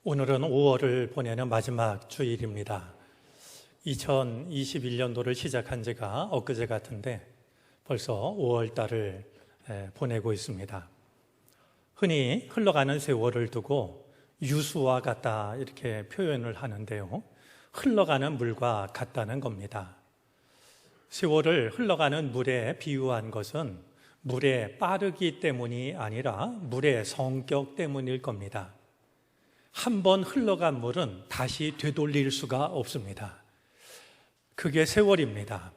오늘은 5월을 보내는 마지막 주일입니다. 2021년도를 시작한 지가 엊그제 같은데 벌써 5월 달을 보내고 있습니다. 흔히 흘러가는 세월을 두고 유수와 같다 이렇게 표현을 하는데요. 흘러가는 물과 같다는 겁니다. 세월을 흘러가는 물에 비유한 것은 물의 빠르기 때문이 아니라 물의 성격 때문일 겁니다. 한번 흘러간 물은 다시 되돌릴 수가 없습니다. 그게 세월입니다.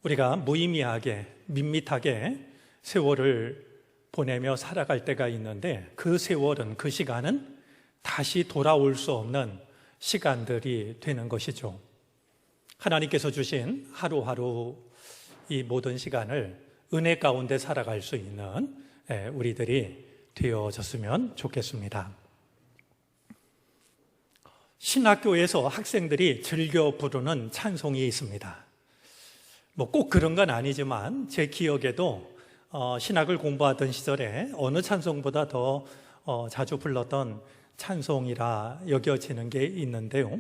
우리가 무의미하게 밋밋하게 세월을 보내며 살아갈 때가 있는데 그 세월은, 그 시간은 다시 돌아올 수 없는 시간들이 되는 것이죠. 하나님께서 주신 하루하루 이 모든 시간을 은혜 가운데 살아갈 수 있는 우리들이 되어졌으면 좋겠습니다. 신학교에서 학생들이 즐겨 부르는 찬송이 있습니다. 꼭 그런 건 아니지만 제 기억에도 신학을 공부하던 시절에 어느 찬송보다 더 자주 불렀던 찬송이라 여겨지는 게 있는데요.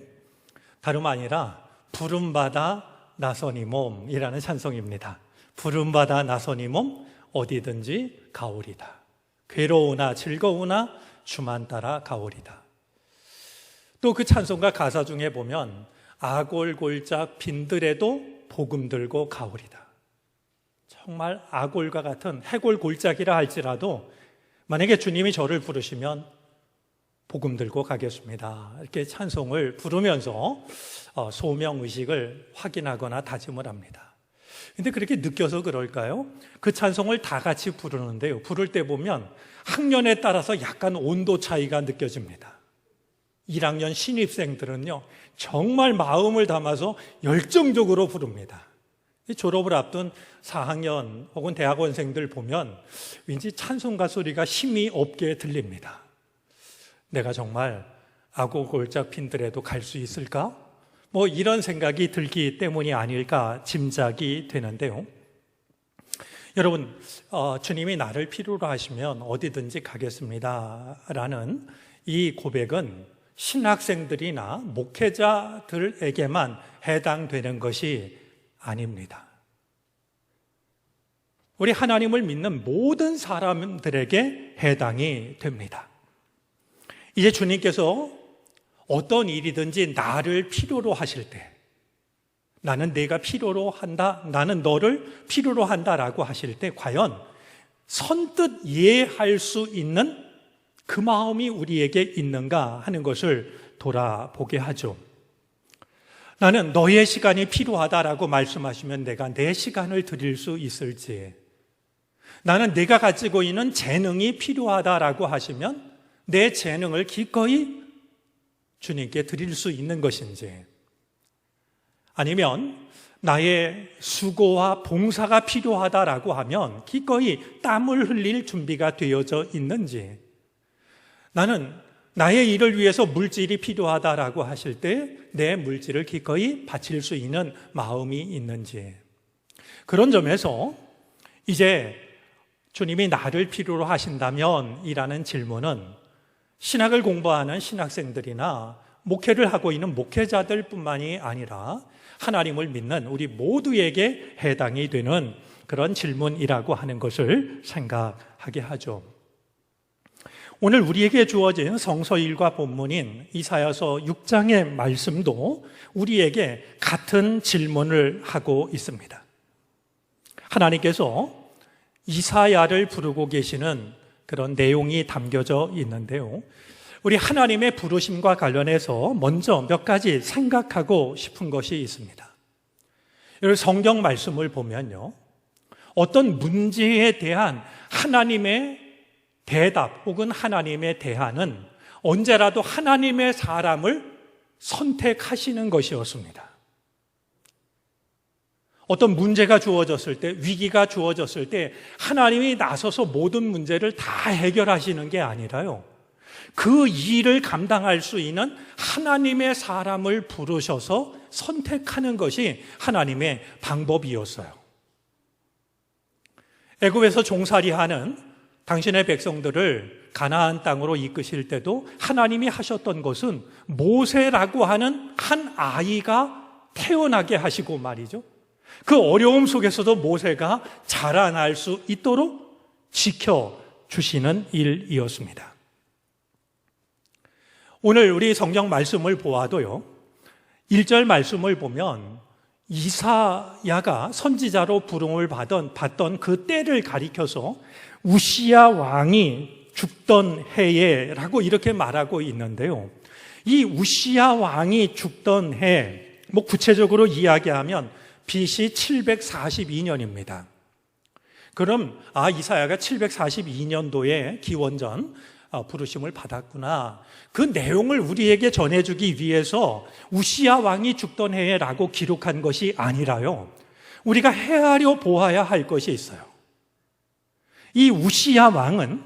다름 아니라 부름받아 나선 이 몸이라는 찬송입니다. 부름받아 나선 이 몸 어디든지 가오리다. 괴로우나 즐거우나 주만 따라 가오리다. 또 그 찬송가 가사 중에 보면 아골골짝 빈들에도 복음 들고 가오리다. 정말 아골과 같은 해골골짝이라 할지라도 만약에 주님이 저를 부르시면 복음 들고 가겠습니다. 이렇게 찬송을 부르면서 소명의식을 확인하거나 다짐을 합니다. 근데 그렇게 느껴서 그럴까요? 그 찬송을 다 같이 부르는데요. 부를 때 보면 학년에 따라서 약간 온도 차이가 느껴집니다. 1학년 신입생들은요, 정말 마음을 담아서 열정적으로 부릅니다. 졸업을 앞둔 4학년 혹은 대학원생들 보면 왠지 찬송가 소리가 힘이 없게 들립니다. 내가 정말 아고골짝 빈들에도 갈 수 있을까? 이런 생각이 들기 때문이 아닐까 짐작이 되는데요. 여러분, 주님이 나를 필요로 하시면 어디든지 가겠습니다 라는 이 고백은 신학생들이나 목회자들에게만 해당되는 것이 아닙니다. 우리 하나님을 믿는 모든 사람들에게 해당이 됩니다. 이제 주님께서 어떤 일이든지 나를 필요로 하실 때, 나는 내가 필요로 한다, 나는 너를 필요로 한다라고 하실 때 과연 선뜻 이해할 수 있는 그 마음이 우리에게 있는가 하는 것을 돌아보게 하죠. 나는 너의 시간이 필요하다라고 말씀하시면 내가 내 시간을 드릴 수 있을지, 나는 내가 가지고 있는 재능이 필요하다라고 하시면 내 재능을 기꺼이 주님께 드릴 수 있는 것인지, 아니면 나의 수고와 봉사가 필요하다라고 하면 기꺼이 땀을 흘릴 준비가 되어져 있는지, 나는 나의 일을 위해서 물질이 필요하다라고 하실 때 내 물질을 기꺼이 바칠 수 있는 마음이 있는지, 그런 점에서 이제 주님이 나를 필요로 하신다면 이라는 질문은 신학을 공부하는 신학생들이나 목회를 하고 있는 목회자들 뿐만이 아니라 하나님을 믿는 우리 모두에게 해당이 되는 그런 질문이라고 하는 것을 생각하게 하죠. 오늘 우리에게 주어진 성서일과 본문인 이사야서 6장의 말씀도 우리에게 같은 질문을 하고 있습니다. 하나님께서 이사야를 부르고 계시는 그런 내용이 담겨져 있는데요. 우리 하나님의 부르심과 관련해서 먼저 몇 가지 생각하고 싶은 것이 있습니다. 여러분, 성경 말씀을 보면요, 어떤 문제에 대한 하나님의 대답 혹은 하나님의 대안은 언제라도 하나님의 사람을 선택하시는 것이었습니다. 어떤 문제가 주어졌을 때, 위기가 주어졌을 때 하나님이 나서서 모든 문제를 다 해결하시는 게 아니라요, 그 일을 감당할 수 있는 하나님의 사람을 부르셔서 선택하는 것이 하나님의 방법이었어요. 애굽에서 종살이하는 당신의 백성들을 가나안 땅으로 이끄실 때도 하나님이 하셨던 것은 모세라고 하는 한 아이가 태어나게 하시고 말이죠. 그 어려움 속에서도 모세가 자라날 수 있도록 지켜주시는 일이었습니다. 오늘 우리 성경 말씀을 보아도요, 1절 말씀을 보면 이사야가 선지자로 부름을 받던 그 때를 가리켜서 우시야 왕이 죽던 해에라고 이렇게 말하고 있는데요. 이 우시야 왕이 죽던 해, 구체적으로 이야기하면 BC 742년입니다. 그럼 이사야가 742년도에 기원전 부르심을 받았구나. 그 내용을 우리에게 전해주기 위해서 우시야 왕이 죽던 해라고 기록한 것이 아니라요, 우리가 헤아려 보아야 할 것이 있어요. 이 우시야 왕은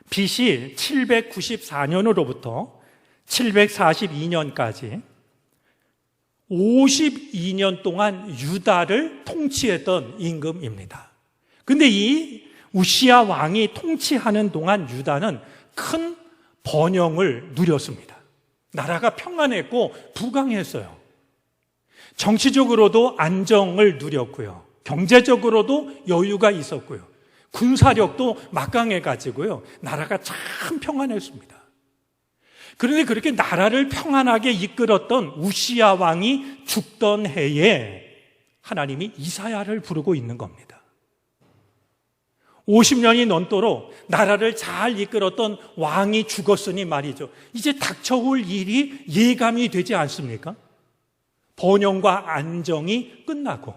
BC 794년으로부터 742년까지 52년 동안 유다를 통치했던 임금입니다. 근데 이 우시야 왕이 통치하는 동안 유다는 큰 번영을 누렸습니다. 나라가 평안했고 부강했어요. 정치적으로도 안정을 누렸고요. 경제적으로도 여유가 있었고요. 군사력도 막강해가지고요. 나라가 참 평안했습니다. 그런데 그렇게 나라를 평안하게 이끌었던 우시야 왕이 죽던 해에 하나님이 이사야를 부르고 있는 겁니다. 50년이 넘도록 나라를 잘 이끌었던 왕이 죽었으니 말이죠. 이제 닥쳐올 일이 예감이 되지 않습니까? 번영과 안정이 끝나고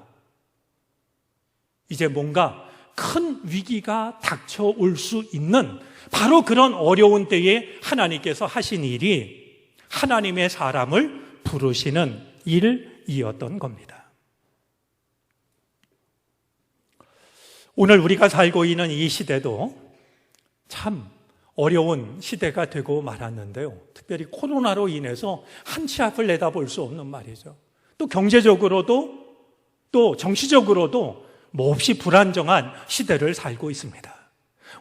이제 뭔가 큰 위기가 닥쳐올 수 있는 바로 그런 어려운 때에 하나님께서 하신 일이 하나님의 사람을 부르시는 일이었던 겁니다. 오늘 우리가 살고 있는 이 시대도 참 어려운 시대가 되고 말았는데요. 특별히 코로나로 인해서 한 치 앞을 내다볼 수 없는 말이죠. 또 경제적으로도 또 정치적으로도 몹시 불안정한 시대를 살고 있습니다.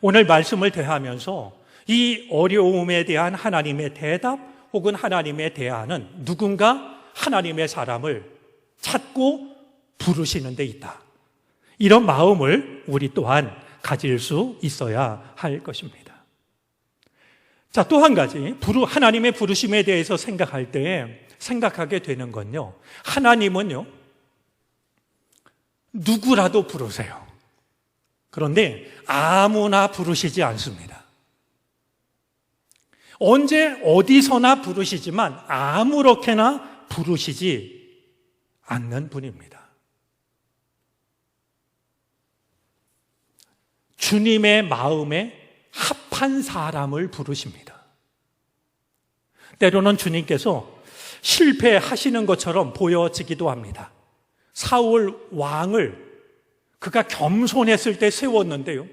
오늘 말씀을 대하면서 이 어려움에 대한 하나님의 대답 혹은 하나님의 대안은 누군가 하나님의 사람을 찾고 부르시는 데 있다. 이런 마음을 우리 또한 가질 수 있어야 할 것입니다. 자, 또 한 가지 하나님의 부르심에 대해서 생각할 때 생각하게 되는 건요, 하나님은요 누구라도 부르세요. 그런데 아무나 부르시지 않습니다. 언제 어디서나 부르시지만 아무렇게나 부르시지 않는 분입니다. 주님의 마음에 합한 사람을 부르십니다. 때로는 주님께서 실패하시는 것처럼 보여지기도 합니다. 사울 왕을 그가 겸손했을 때 세웠는데요,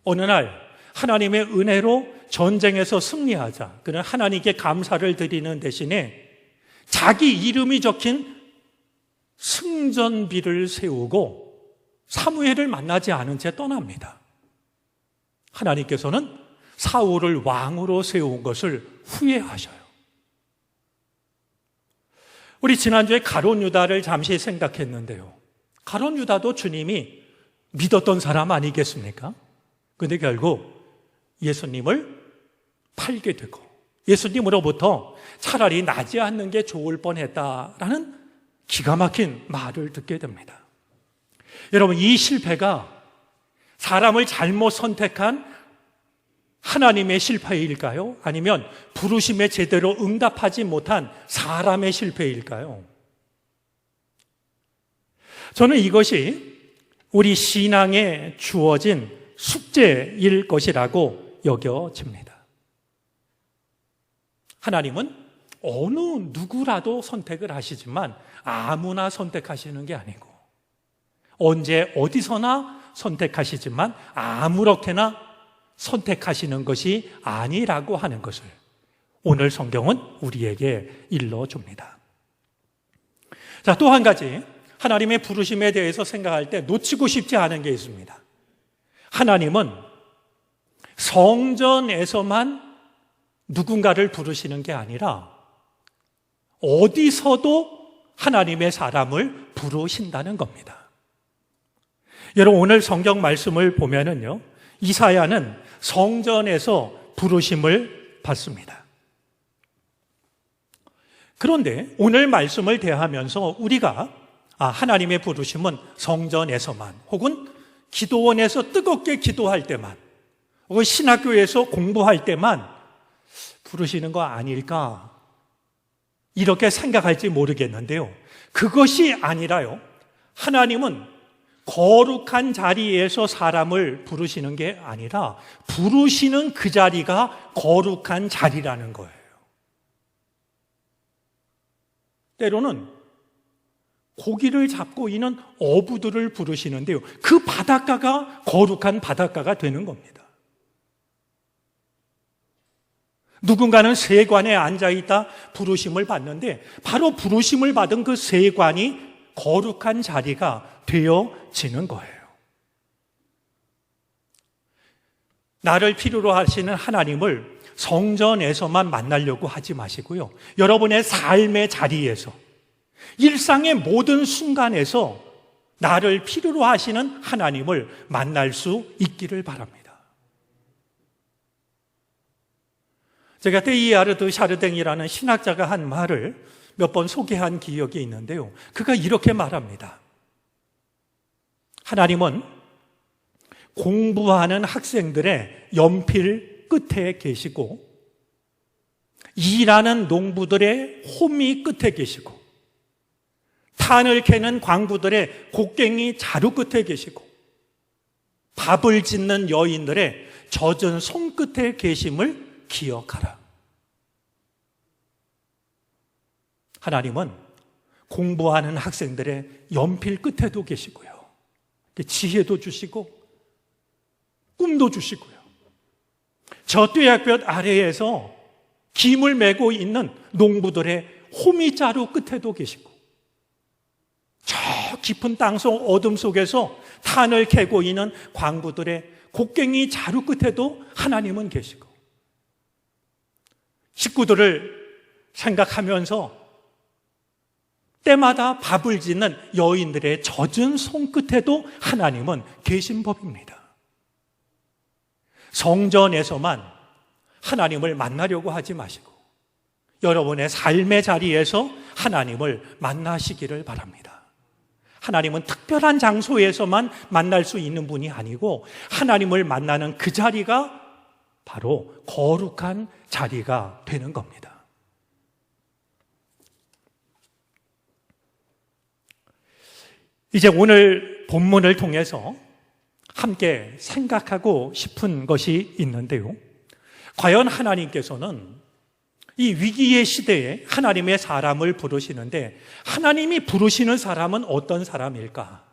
어느 날 하나님의 은혜로 전쟁에서 승리하자 그는 하나님께 감사를 드리는 대신에 자기 이름이 적힌 승전비를 세우고 사무엘을 만나지 않은 채 떠납니다. 하나님께서는 사울을 왕으로 세운 것을 후회하셔요. 우리 지난주에 가룟 유다를 잠시 생각했는데요, 가룟 유다도 주님이 믿었던 사람 아니겠습니까? 그런데 결국 예수님을 팔게 되고 예수님으로부터 차라리 나지 않는 게 좋을 뻔했다라는 기가 막힌 말을 듣게 됩니다. 여러분, 이 실패가 사람을 잘못 선택한 하나님의 실패일까요? 아니면 부르심에 제대로 응답하지 못한 사람의 실패일까요? 저는 이것이 우리 신앙에 주어진 숙제일 것이라고 여겨집니다. 하나님은 어느 누구라도 선택을 하시지만 아무나 선택하시는 게 아니고 언제 어디서나 선택하시지만 아무렇게나 선택하시는 것이 아니라고 하는 것을 오늘 성경은 우리에게 일러줍니다. 자, 또 한 가지 하나님의 부르심에 대해서 생각할 때 놓치고 싶지 않은 게 있습니다. 하나님은 성전에서만 누군가를 부르시는 게 아니라 어디서도 하나님의 사람을 부르신다는 겁니다. 여러분, 오늘 성경 말씀을 보면은요, 이사야는 성전에서 부르심을 받습니다. 그런데 오늘 말씀을 대하면서 우리가 하나님의 부르심은 성전에서만, 혹은 기도원에서 뜨겁게 기도할 때만, 혹은 신학교에서 공부할 때만 부르시는 거 아닐까, 이렇게 생각할지 모르겠는데요, 그것이 아니라요, 하나님은 거룩한 자리에서 사람을 부르시는 게 아니라 부르시는 그 자리가 거룩한 자리라는 거예요. 때로는 고기를 잡고 있는 어부들을 부르시는데요, 그 바닷가가 거룩한 바닷가가 되는 겁니다. 누군가는 세관에 앉아있다 부르심을 받는데 바로 부르심을 받은 그 세관이 거룩한 자리가 되어지는 거예요. 나를 필요로 하시는 하나님을 성전에서만 만나려고 하지 마시고요, 여러분의 삶의 자리에서, 일상의 모든 순간에서 나를 필요로 하시는 하나님을 만날 수 있기를 바랍니다. 제가 데이아르드 샤르댕이라는 신학자가 한 말을 몇 번 소개한 기억이 있는데요, 그가 이렇게 말합니다. 하나님은 공부하는 학생들의 연필 끝에 계시고, 일하는 농부들의 호미 끝에 계시고, 탄을 캐는 광부들의 곡괭이 자루 끝에 계시고, 밥을 짓는 여인들의 젖은 손끝에 계심을 기억하라. 하나님은 공부하는 학생들의 연필 끝에도 계시고요, 지혜도 주시고 꿈도 주시고요, 저 뙤약볕 아래에서 김을 메고 있는 농부들의 호미자루 끝에도 계시고, 저 깊은 땅속 어둠 속에서 탄을 캐고 있는 광부들의 곡괭이 자루 끝에도 하나님은 계시고, 식구들을 생각하면서 때마다 밥을 짓는 여인들의 젖은 손끝에도 하나님은 계신 법입니다. 성전에서만 하나님을 만나려고 하지 마시고 여러분의 삶의 자리에서 하나님을 만나시기를 바랍니다. 하나님은 특별한 장소에서만 만날 수 있는 분이 아니고 하나님을 만나는 그 자리가 바로 거룩한 자리가 되는 겁니다. 이제 오늘 본문을 통해서 함께 생각하고 싶은 것이 있는데요, 과연 하나님께서는 이 위기의 시대에 하나님의 사람을 부르시는데 하나님이 부르시는 사람은 어떤 사람일까?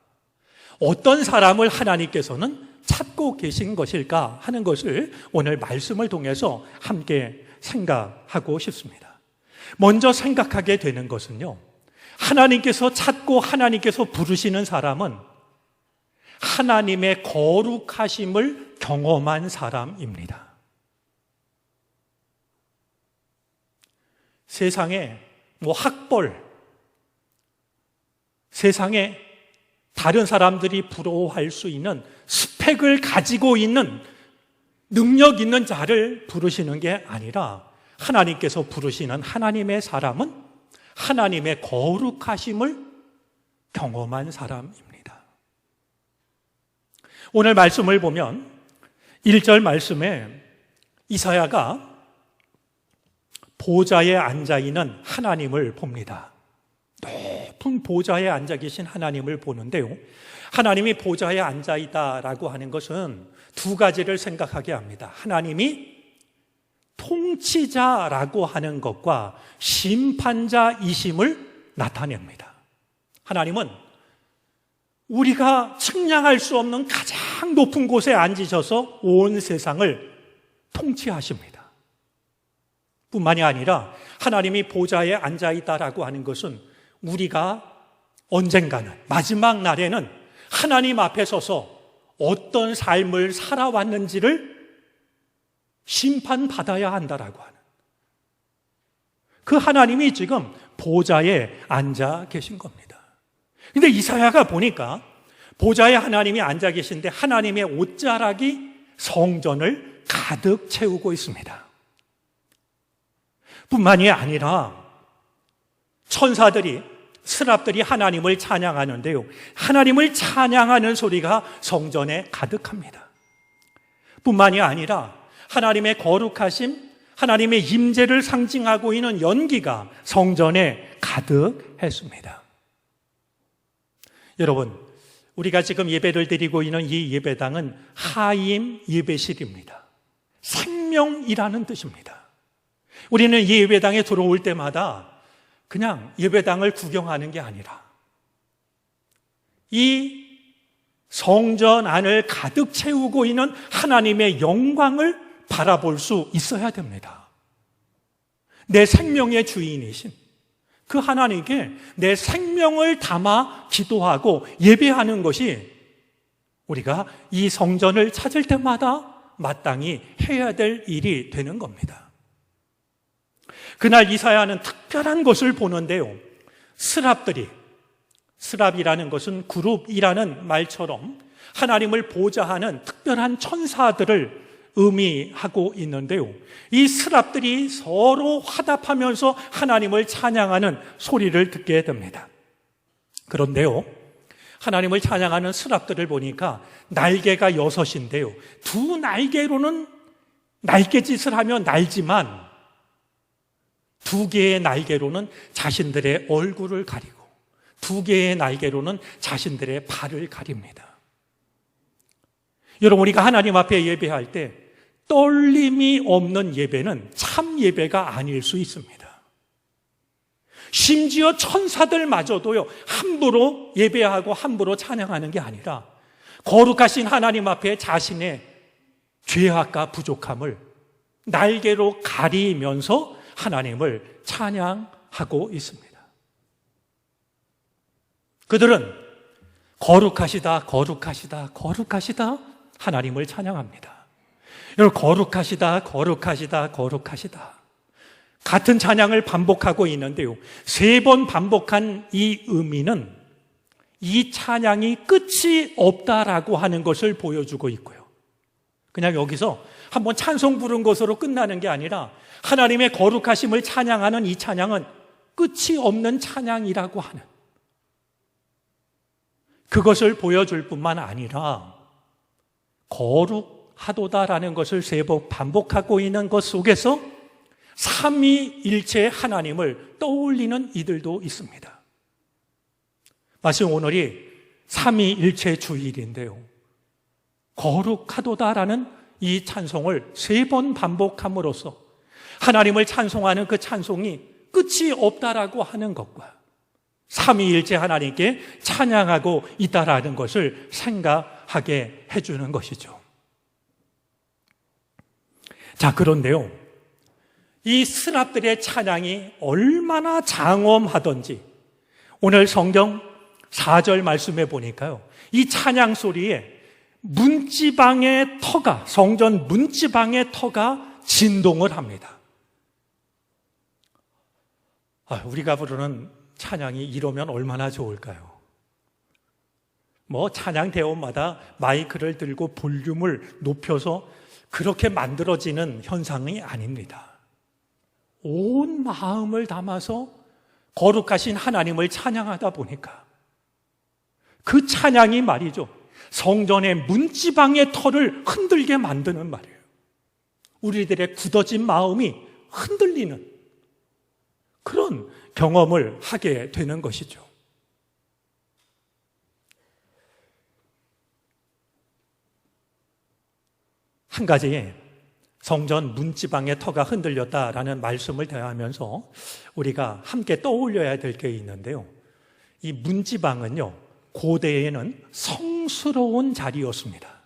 어떤 사람을 하나님께서는 찾고 계신 것일까 하는 것을 오늘 말씀을 통해서 함께 생각하고 싶습니다. 먼저 생각하게 되는 것은요, 하나님께서 찾고 하나님께서 부르시는 사람은 하나님의 거룩하심을 경험한 사람입니다. 세상에 학벌, 세상에 다른 사람들이 부러워할 수 있는 스펙을 가지고 있는 능력 있는 자를 부르시는 게 아니라 하나님께서 부르시는 하나님의 사람은 하나님의 거룩하심을 경험한 사람입니다. 오늘 말씀을 보면 1절 말씀에 이사야가 보좌에 앉아있는 하나님을 봅니다. 높은 보좌에 앉아 계신 하나님을 보는데요, 하나님이 보좌에 앉아있다라고 하는 것은 두 가지를 생각하게 합니다. 하나님이 통치자라고 하는 것과 심판자이심을 나타냅니다. 하나님은 우리가 측량할 수 없는 가장 높은 곳에 앉으셔서 온 세상을 통치하십니다. 뿐만이 아니라 하나님이 보좌에 앉아있다라고 하는 것은 우리가 언젠가는, 마지막 날에는 하나님 앞에 서서 어떤 삶을 살아왔는지를 심판받아야 한다라고 하는 그 하나님이 지금 보좌에 앉아 계신 겁니다. 근데 이사야가 보니까 보좌에 하나님이 앉아 계신데 하나님의 옷자락이 성전을 가득 채우고 있습니다. 뿐만이 아니라 천사들이, 스랍들이 하나님을 찬양하는데요, 하나님을 찬양하는 소리가 성전에 가득합니다. 뿐만이 아니라 하나님의 거룩하심, 하나님의 임재를 상징하고 있는 연기가 성전에 가득했습니다. 여러분, 우리가 지금 예배를 드리고 있는 이 예배당은 하임 예배실입니다. 생명이라는 뜻입니다. 우리는 이 예배당에 들어올 때마다 그냥 예배당을 구경하는 게 아니라 이 성전 안을 가득 채우고 있는 하나님의 영광을 바라볼 수 있어야 됩니다. 내 생명의 주인이신 그 하나님께 내 생명을 담아 기도하고 예배하는 것이 우리가 이 성전을 찾을 때마다 마땅히 해야 될 일이 되는 겁니다. 그날 이사야는 특별한 것을 보는데요, 스랍이라는 것은 그룹이라는 말처럼 하나님을 보좌하는 특별한 천사들을 의미하고 있는데요, 이 스랍들이 서로 화답하면서 하나님을 찬양하는 소리를 듣게 됩니다. 그런데요, 하나님을 찬양하는 스랍들을 보니까 날개가 6인데요, 두 날개로는 날개짓을 하며 날지만 두 개의 날개로는 자신들의 얼굴을 가리고 두 개의 날개로는 자신들의 발을 가립니다. 여러분, 우리가 하나님 앞에 예배할 때 떨림이 없는 예배는 참 예배가 아닐 수 있습니다. 심지어 천사들마저도요, 함부로 예배하고 함부로 찬양하는 게 아니라 거룩하신 하나님 앞에 자신의 죄악과 부족함을 날개로 가리면서 하나님을 찬양하고 있습니다. 그들은 거룩하시다, 거룩하시다, 거룩하시다 하나님을 찬양합니다. 여러분, 거룩하시다, 거룩하시다, 거룩하시다 같은 찬양을 반복하고 있는데요, 3번 반복한 이 의미는 이 찬양이 끝이 없다라고 하는 것을 보여주고 있고요, 그냥 여기서 한번 찬송 부른 것으로 끝나는 게 아니라 하나님의 거룩하심을 찬양하는 이 찬양은 끝이 없는 찬양이라고 하는 그것을 보여줄 뿐만 아니라 거룩하도다라는 것을 3번 반복하고 있는 것 속에서 삼위일체 하나님을 떠올리는 이들도 있습니다. 마침 오늘이 삼위일체 주일인데요, 거룩하도다라는 이 찬송을 3번 반복함으로써 하나님을 찬송하는 그 찬송이 끝이 없다라고 하는 것과 삼위일체 하나님께 찬양하고 있다라는 것을 생각하게 해주는 것이죠. 자, 그런데요, 이 스랍들의 찬양이 얼마나 장엄하던지 오늘 성경 4절 말씀에 보니까요, 이 찬양 소리에 문지방의 터가, 성전 문지방의 터가 진동을 합니다. 우리가 부르는 찬양이 이러면 얼마나 좋을까요? 찬양 대원마다 마이크를 들고 볼륨을 높여서 그렇게 만들어지는 현상이 아닙니다. 온 마음을 담아서 거룩하신 하나님을 찬양하다 보니까 그 찬양이 말이죠, 성전의 문지방의 터를 흔들게 만드는 말이에요. 우리들의 굳어진 마음이 흔들리는 그런 경험을 하게 되는 것이죠. 한 가지 성전 문지방의 터가 흔들렸다라는 말씀을 대하면서 우리가 함께 떠올려야 될 게 있는데요, 이 문지방은요, 고대에는 성스러운 자리였습니다.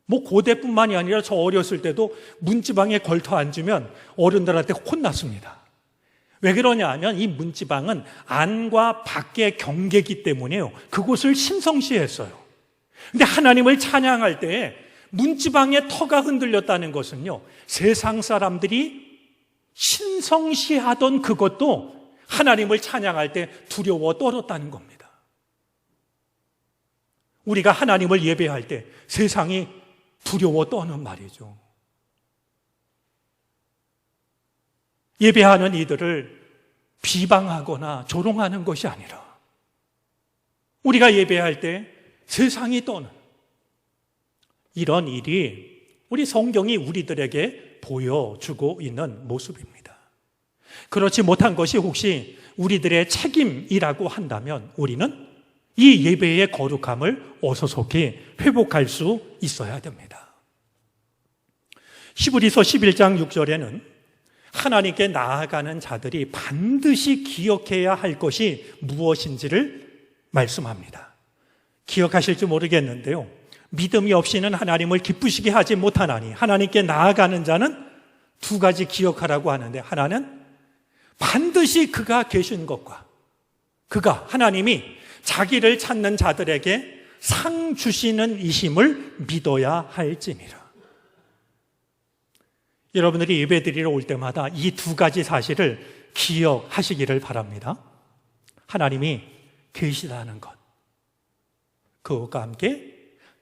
고대뿐만이 아니라 저 어렸을 때도 문지방에 걸터 앉으면 어른들한테 혼났습니다. 왜 그러냐 하면 이 문지방은 안과 밖의 경계이기 때문에요, 그곳을 신성시했어요. 근데 하나님을 찬양할 때 문지방의 터가 흔들렸다는 것은요, 세상 사람들이 신성시하던 그것도 하나님을 찬양할 때 두려워 떨었다는 겁니다. 우리가 하나님을 예배할 때 세상이 두려워 떠는 말이죠. 예배하는 이들을 비방하거나 조롱하는 것이 아니라 우리가 예배할 때 세상이 떠는 이런 일이 우리 성경이 우리들에게 보여주고 있는 모습입니다. 그렇지 못한 것이 혹시 우리들의 책임이라고 한다면 우리는 이 예배의 거룩함을 어서속히 회복할 수 있어야 됩니다. 히브리서 11장 6절에는 하나님께 나아가는 자들이 반드시 기억해야 할 것이 무엇인지를 말씀합니다. 기억하실지 모르겠는데요, 믿음이 없이는 하나님을 기쁘시게 하지 못하나니 하나님께 나아가는 자는 두 가지 기억하라고 하는데, 하나는 반드시 그가 계신 것과 그가 하나님이 자기를 찾는 자들에게 상 주시는 이심을 믿어야 할지니라. 여러분들이 예배드리러 올 때마다 이 두 가지 사실을 기억하시기를 바랍니다. 하나님이 계시다는 것, 그것과 함께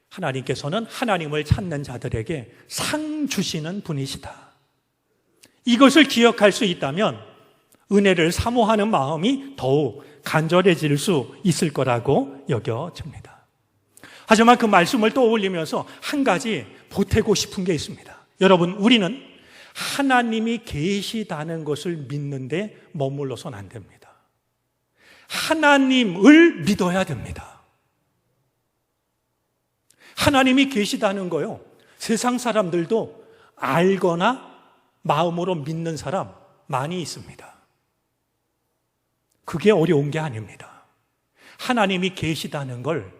하나님께서는 하나님을 찾는 자들에게 상 주시는 분이시다. 이것을 기억할 수 있다면 은혜를 사모하는 마음이 더욱 간절해질 수 있을 거라고 여겨집니다. 하지만 그 말씀을 떠올리면서 한 가지 보태고 싶은 게 있습니다. 여러분, 우리는 하나님이 계시다는 것을 믿는데 머물러서는 안 됩니다. 하나님을 믿어야 됩니다. 하나님이 계시다는 거요, 세상 사람들도 알거나 마음으로 믿는 사람 많이 있습니다. 그게 어려운 게 아닙니다. 하나님이 계시다는 걸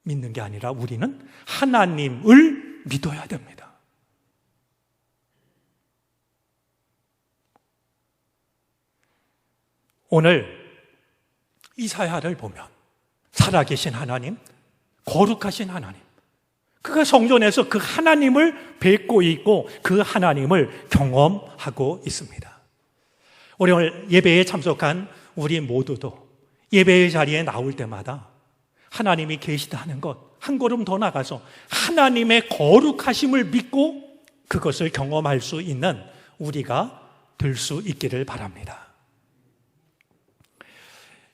믿는 게 아니라 우리는 하나님을 믿어야 됩니다. 오늘 이사야를 보면 살아계신 하나님, 거룩하신 하나님, 그가 성전에서 그 하나님을 뵙고 있고 그 하나님을 경험하고 있습니다. 오늘 예배에 참석한 우리 모두도 예배의 자리에 나올 때마다 하나님이 계시다는 것, 한 걸음 더 나가서 하나님의 거룩하심을 믿고 그것을 경험할 수 있는 우리가 될 수 있기를 바랍니다.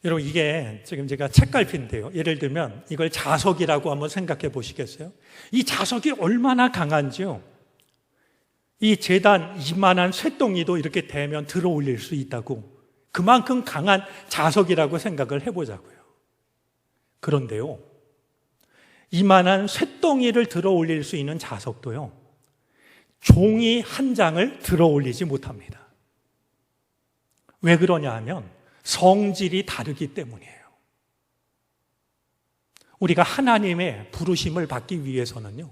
여러분, 이게 지금 제가 책갈피인데요, 예를 들면 이걸 자석이라고 한번 생각해 보시겠어요? 이 자석이 얼마나 강한지요, 이 제단 이만한 쇳덩이도 이렇게 대면 들어 올릴 수 있다고, 그만큼 강한 자석이라고 생각을 해보자고요. 그런데요, 이만한 쇳덩이를 들어 올릴 수 있는 자석도요, 종이 한 장을 들어 올리지 못합니다. 왜 그러냐 하면 성질이 다르기 때문이에요. 우리가 하나님의 부르심을 받기 위해서는요,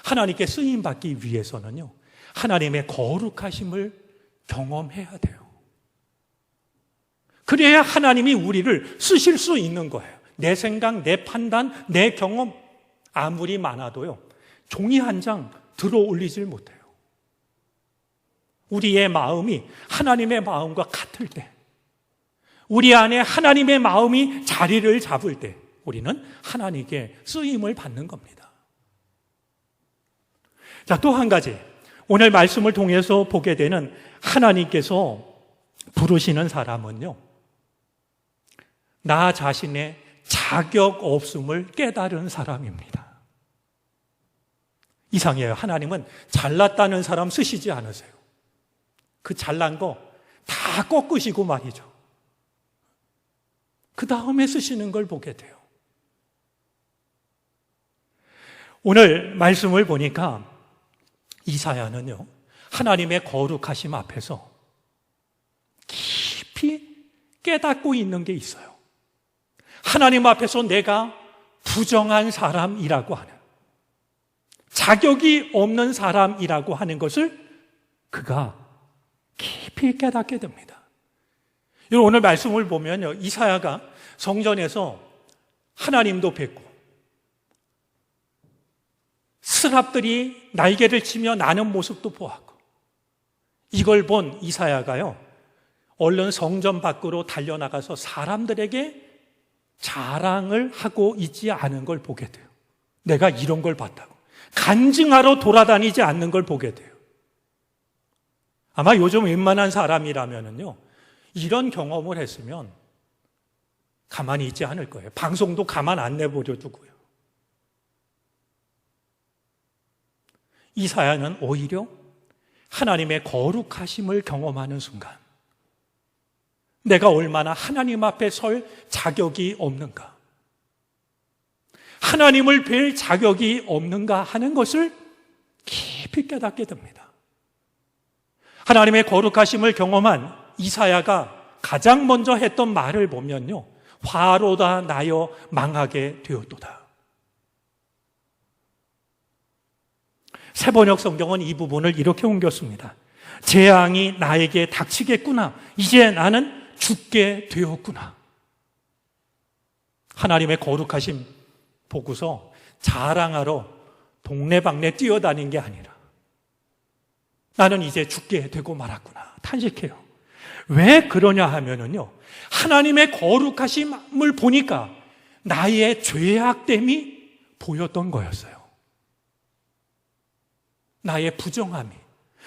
하나님께 쓰임 받기 위해서는요, 하나님의 거룩하심을 경험해야 돼요. 그래야 하나님이 우리를 쓰실 수 있는 거예요. 내 생각, 내 판단, 내 경험 아무리 많아도요, 종이 한 장 들어 올리질 못해요. 우리의 마음이 하나님의 마음과 같을 때, 우리 안에 하나님의 마음이 자리를 잡을 때 우리는 하나님께 쓰임을 받는 겁니다. 자, 또 한 가지, 오늘 말씀을 통해서 보게 되는 하나님께서 부르시는 사람은요, 나 자신의 자격 없음을 깨달은 사람입니다. 이상해요. 하나님은 잘났다는 사람 쓰시지 않으세요. 그 잘난 거 다 꺾으시고 말이죠. 그 다음에 쓰시는 걸 보게 돼요. 오늘 말씀을 보니까 이사야는요, 하나님의 거룩하심 앞에서 깊이 깨닫고 있는 게 있어요. 하나님 앞에서 내가 부정한 사람이라고 하는, 자격이 없는 사람이라고 하는 것을 그가 깊이 깨닫게 됩니다. 여러분, 오늘 말씀을 보면요, 이사야가 성전에서 하나님도 뵙고 스랍들이 날개를 치며 나는 모습도 보았고, 이걸 본 이사야가요, 얼른 성전 밖으로 달려나가서 사람들에게 자랑을 하고 있지 않은 걸 보게 돼요. 내가 이런 걸 봤다고 간증하러 돌아다니지 않는 걸 보게 돼요. 아마 요즘 웬만한 사람이라면요, 이런 경험을 했으면 가만히 있지 않을 거예요. 방송도 가만 안 내버려 두고요. 이사야는 오히려 하나님의 거룩하심을 경험하는 순간, 내가 얼마나 하나님 앞에 설 자격이 없는가, 하나님을 뵐 자격이 없는가 하는 것을 깊이 깨닫게 됩니다. 하나님의 거룩하심을 경험한 이사야가 가장 먼저 했던 말을 보면요, 화로다 나여 망하게 되었도다. 새번역 성경은 이 부분을 이렇게 옮겼습니다. 재앙이 나에게 닥치겠구나. 이제 나는 죽게 되었구나. 하나님의 거룩하심 보고서 자랑하러 동네방네 뛰어다닌 게 아니라 나는 이제 죽게 되고 말았구나 탄식해요. 왜 그러냐 하면은요, 하나님의 거룩하심을 보니까 나의 죄악됨이 보였던 거였어요. 나의 부정함이,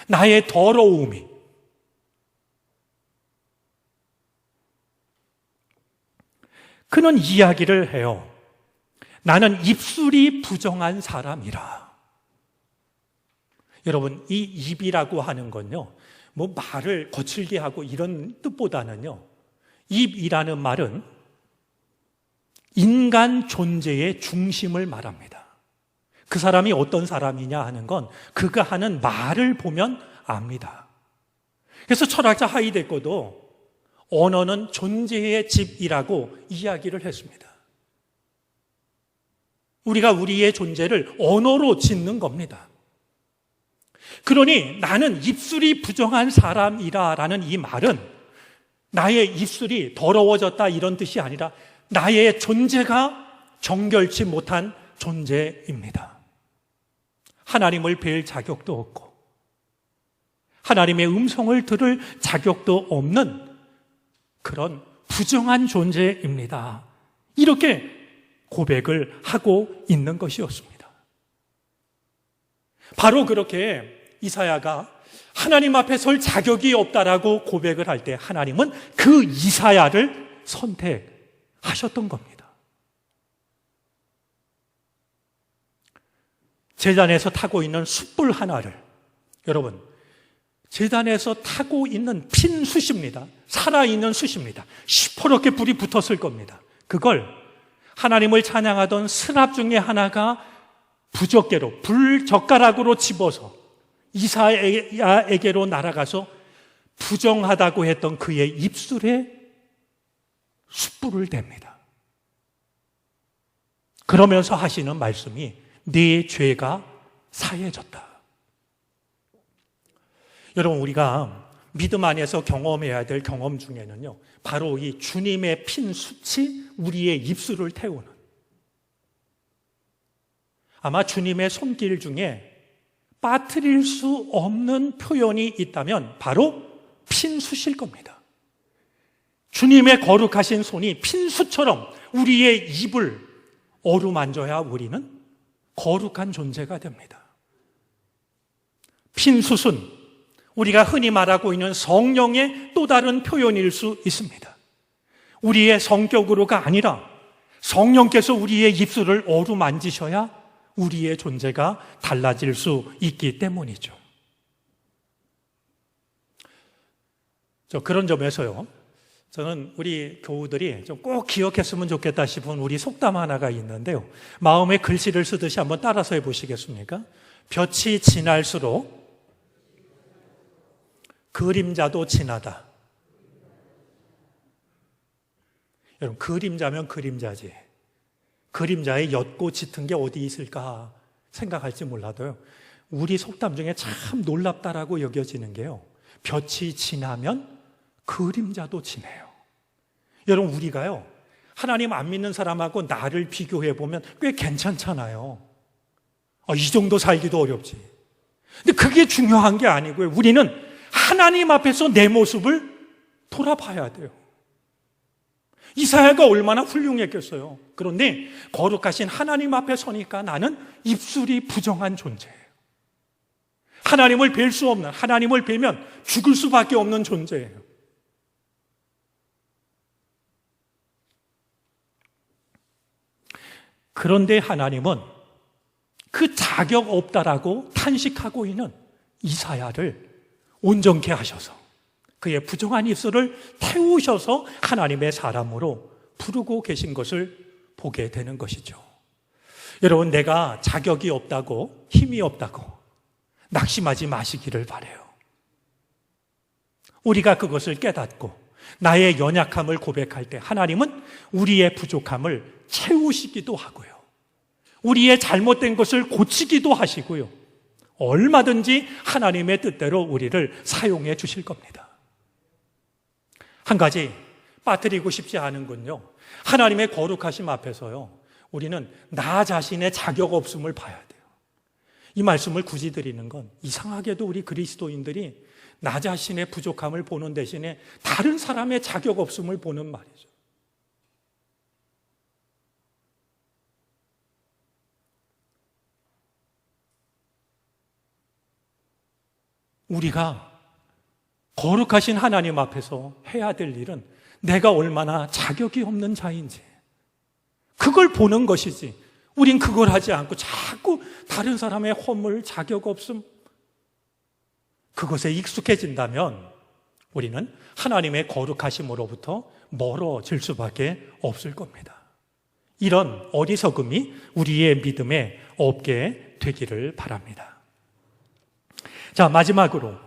나의 더러움이. 그는 이야기를 해요. 나는 입술이 부정한 사람이라. 여러분, 이 입이라고 하는 건요, 뭐 말을 거칠게 하고 이런 뜻보다는요, 입이라는 말은 인간 존재의 중심을 말합니다. 그 사람이 어떤 사람이냐 하는 건 그가 하는 말을 보면 압니다. 그래서 철학자 하이데거도 언어는 존재의 집이라고 이야기를 했습니다. 우리가 우리의 존재를 언어로 짓는 겁니다. 그러니 나는 입술이 부정한 사람이라는 이 말은 나의 입술이 더러워졌다 이런 뜻이 아니라 나의 존재가 정결치 못한 존재입니다. 하나님을 뵐 자격도 없고 하나님의 음성을 들을 자격도 없는 그런 부정한 존재입니다. 이렇게 고백을 하고 있는 것이었습니다. 바로 그렇게 이사야가 하나님 앞에 설 자격이 없다라고 고백을 할 때 하나님은 그 이사야를 선택하셨던 겁니다. 제단에서 타고 있는 숯불 하나를, 여러분, 제단에서 타고 있는 핀 숯입니다. 살아있는 숯입니다. 시퍼렇게 불이 붙었을 겁니다. 그걸 하나님을 찬양하던 스랍 중에 하나가 부적개로, 불젓가락으로 집어서 이사야에게로 날아가서 부정하다고 했던 그의 입술에 숯불을 댑니다. 그러면서 하시는 말씀이 네 죄가 사해졌다. 여러분, 우리가 믿음 안에서 경험해야 될 경험 중에는요, 바로 이 주님의 핀 숯이 우리의 입술을 태우는, 아마 주님의 손길 중에 빠뜨릴 수 없는 표현이 있다면 바로 핀 숯일 겁니다. 주님의 거룩하신 손이 핀 숯처럼 우리의 입을 어루만져야 우리는 거룩한 존재가 됩니다. 핀 숯은 우리가 흔히 말하고 있는 성령의 또 다른 표현일 수 있습니다. 우리의 성격으로가 아니라 성령께서 우리의 입술을 어루만지셔야 우리의 존재가 달라질 수 있기 때문이죠. 그런 점에서요, 저는 우리 교우들이 좀 꼭 기억했으면 좋겠다 싶은 우리 속담 하나가 있는데요, 마음에 글씨를 쓰듯이 한번 따라서 해보시겠습니까? 볕이 지날수록 그림자도 진하다. 여러분, 그림자면 그림자지, 그림자에 옅고 짙은 게 어디 있을까 생각할지 몰라도요, 우리 속담 중에 참 놀랍다라고 여겨지는 게요, 볕이 진하면 그림자도 진해요. 여러분, 우리가요, 하나님 안 믿는 사람하고 나를 비교해 보면 꽤 괜찮잖아요. 이 정도 살기도 어렵지. 근데 그게 중요한 게 아니고요. 우리는 하나님 앞에서 내 모습을 돌아봐야 돼요. 이사야가 얼마나 훌륭했겠어요. 그런데 거룩하신 하나님 앞에 서니까 나는 입술이 부정한 존재예요. 하나님을 뵐 수 없는, 하나님을 뵈면 죽을 수밖에 없는 존재예요. 그런데 하나님은 그 자격 없다라고 탄식하고 있는 이사야를 온전케 하셔서 그의 부정한 입술을 태우셔서 하나님의 사람으로 부르고 계신 것을 보게 되는 것이죠. 여러분, 내가 자격이 없다고, 힘이 없다고 낙심하지 마시기를 바라요. 우리가 그것을 깨닫고 나의 연약함을 고백할 때 하나님은 우리의 부족함을 채우시기도 하고요. 우리의 잘못된 것을 고치기도 하시고요. 얼마든지 하나님의 뜻대로 우리를 사용해 주실 겁니다. 한 가지 빠뜨리고 싶지 않은 건요, 하나님의 거룩하심 앞에서요, 우리는 나 자신의 자격 없음을 봐야 돼요. 이 말씀을 굳이 드리는 건 이상하게도 우리 그리스도인들이 나 자신의 부족함을 보는 대신에 다른 사람의 자격 없음을 보는 말이죠. 우리가 거룩하신 하나님 앞에서 해야 될 일은 내가 얼마나 자격이 없는 자인지 그걸 보는 것이지, 우린 그걸 하지 않고 자꾸 다른 사람의 허물, 자격 없음, 그것에 익숙해진다면 우리는 하나님의 거룩하심으로부터 멀어질 수밖에 없을 겁니다. 이런 어리석음이 우리의 믿음에 없게 되기를 바랍니다. 자, 마지막으로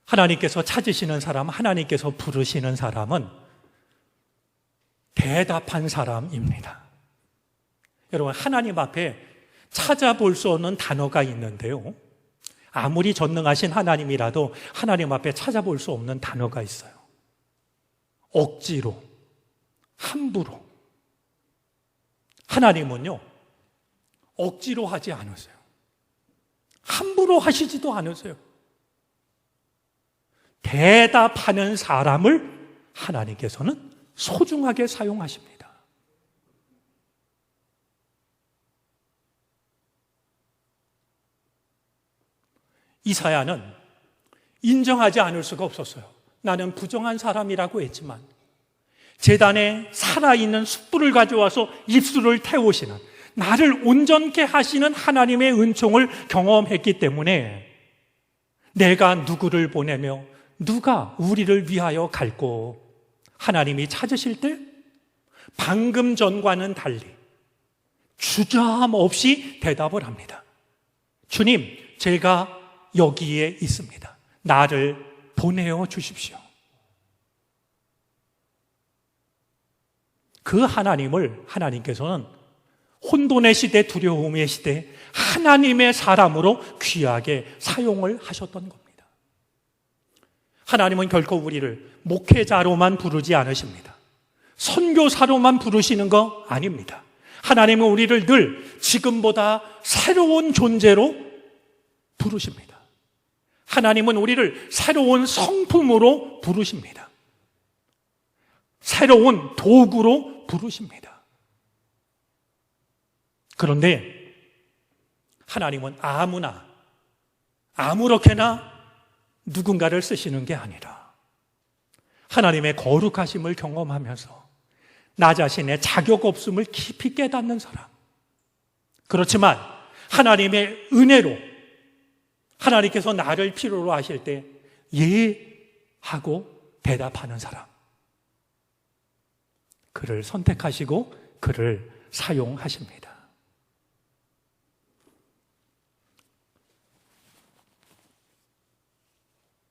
하나님께서 찾으시는 사람, 하나님께서 부르시는 사람은 대답한 사람입니다. 여러분, 하나님 앞에 찾아볼 수 없는 단어가 있는데요, 아무리 전능하신 하나님이라도 하나님 앞에 찾아볼 수 없는 단어가 있어요. 억지로, 함부로. 하나님은요, 억지로 하지 않으세요. 함부로 하시지도 않으세요. 대답하는 사람을 하나님께서는 소중하게 사용하십니다. 이사야는 인정하지 않을 수가 없었어요. 나는 부정한 사람이라고 했지만 제단에 살아있는 숯불을 가져와서 입술을 태우시는, 나를 온전케 하시는 하나님의 은총을 경험했기 때문에 내가 누구를 보내며 누가 우리를 위하여 갈고, 하나님이 찾으실 때 방금 전과는 달리 주저함없이 대답을 합니다. 주님, 제가 여기에 있습니다. 나를 보내어 주십시오. 그 하나님을 하나님께서는 혼돈의 시대, 두려움의 시대, 하나님의 사람으로 귀하게 사용을 하셨던 겁니다. 하나님은 결코 우리를 목회자로만 부르지 않으십니다. 선교사로만 부르시는 거 아닙니다. 하나님은 우리를 늘 지금보다 새로운 존재로 부르십니다. 하나님은 우리를 새로운 성품으로 부르십니다. 새로운 도구로 부르십니다. 그런데 하나님은 아무나, 아무렇게나 누군가를 쓰시는 게 아니라 하나님의 거룩하심을 경험하면서 나 자신의 자격 없음을 깊이 깨닫는 사람, 그렇지만 하나님의 은혜로 하나님께서 나를 필요로 하실 때 하고 대답하는 사람, 그를 선택하시고 그를 사용하십니다.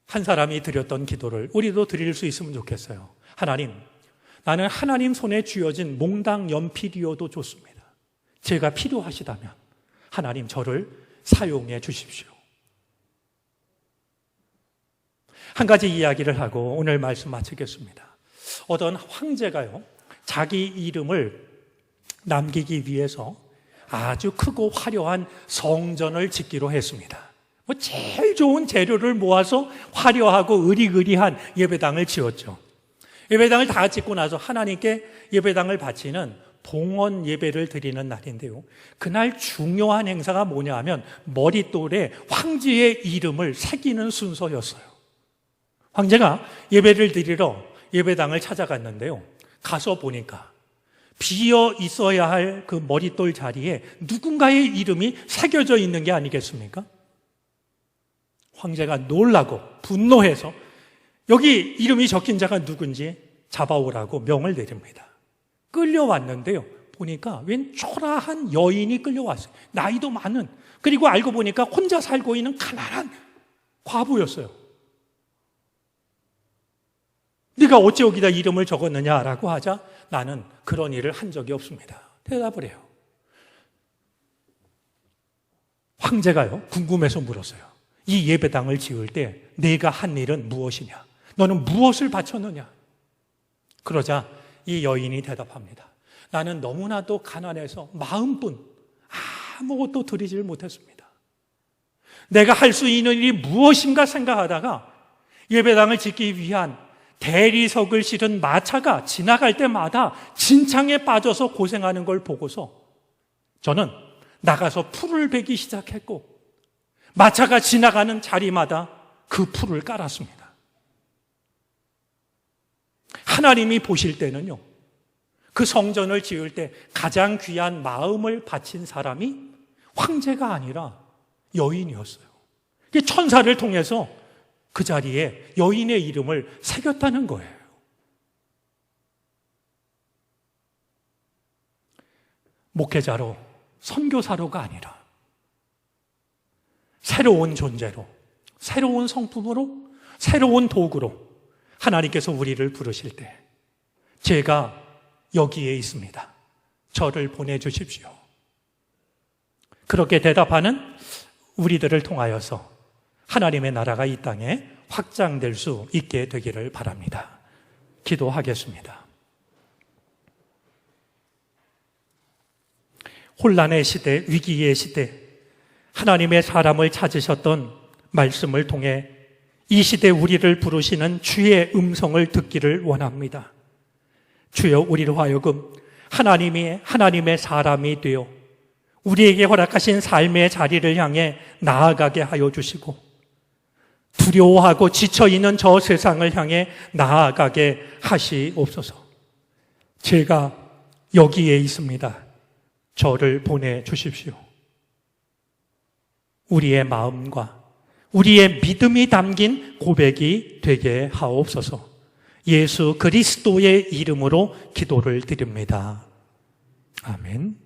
한 사람이 드렸던 기도를 우리도 드릴 수 있으면 좋겠어요. 하나님, 나는 하나님 손에 쥐어진 몽당 연필이어도 좋습니다. 제가 필요하시다면 하나님 저를 사용해 주십시오. 한 가지 이야기를 하고 오늘 말씀 마치겠습니다. 어떤 황제가요, 자기 이름을 남기기 위해서 아주 크고 화려한 성전을 짓기로 했습니다. 제일 좋은 재료를 모아서 화려하고 으리으리한 예배당을 지었죠. 예배당을 다 짓고 나서 하나님께 예배당을 바치는 봉헌 예배를 드리는 날인데요. 그날 중요한 행사가 뭐냐 하면 머릿돌에 황제의 이름을 새기는 순서였어요. 황제가 예배를 드리러 예배당을 찾아갔는데요. 가서 보니까 비어 있어야 할 그 머릿돌 자리에 누군가의 이름이 새겨져 있는 게 아니겠습니까? 황제가 놀라고 분노해서 여기 이름이 적힌 자가 누군지 잡아오라고 명을 내립니다. 끌려왔는데요. 보니까 웬 초라한 여인이 끌려왔어요. 나이도 많은, 그리고 알고 보니까 혼자 살고 있는 가난한 과부였어요. 네가 어찌 여기다 이름을 적었느냐라고 하자 나는 그런 일을 한 적이 없습니다. 대답을 해요. 황제가요, 궁금해서 물었어요. 이 예배당을 지을 때 내가 한 일은 무엇이냐? 너는 무엇을 바쳤느냐? 그러자 이 여인이 대답합니다. 나는 너무나도 가난해서 마음뿐 아무것도 드리질 못했습니다. 내가 할 수 있는 일이 무엇인가 생각하다가 예배당을 짓기 위한 대리석을 실은 마차가 지나갈 때마다 진창에 빠져서 고생하는 걸 보고서 저는 나가서 풀을 베기 시작했고 마차가 지나가는 자리마다 그 풀을 깔았습니다. 하나님이 보실 때는요, 그 성전을 지을 때 가장 귀한 마음을 바친 사람이 황제가 아니라 여인이었어요. 천사를 통해서 그 자리에 여인의 이름을 새겼다는 거예요. 목회자로, 선교사로가 아니라 새로운 존재로, 새로운 성품으로, 새로운 도구로 하나님께서 우리를 부르실 때 제가 여기에 있습니다. 저를 보내주십시오. 그렇게 대답하는 우리들을 통하여서 하나님의 나라가 이 땅에 확장될 수 있게 되기를 바랍니다. 기도하겠습니다. 혼란의 시대, 위기의 시대, 하나님의 사람을 찾으셨던 말씀을 통해 이 시대 우리를 부르시는 주의 음성을 듣기를 원합니다. 주여, 우리로 하여금 하나님의 사람이 되어 우리에게 허락하신 삶의 자리를 향해 나아가게 하여 주시고 두려워하고 지쳐있는 저 세상을 향해 나아가게 하시옵소서. 제가 여기에 있습니다. 저를 보내주십시오. 우리의 마음과 우리의 믿음이 담긴 고백이 되게 하옵소서. 예수 그리스도의 이름으로 기도를 드립니다. 아멘.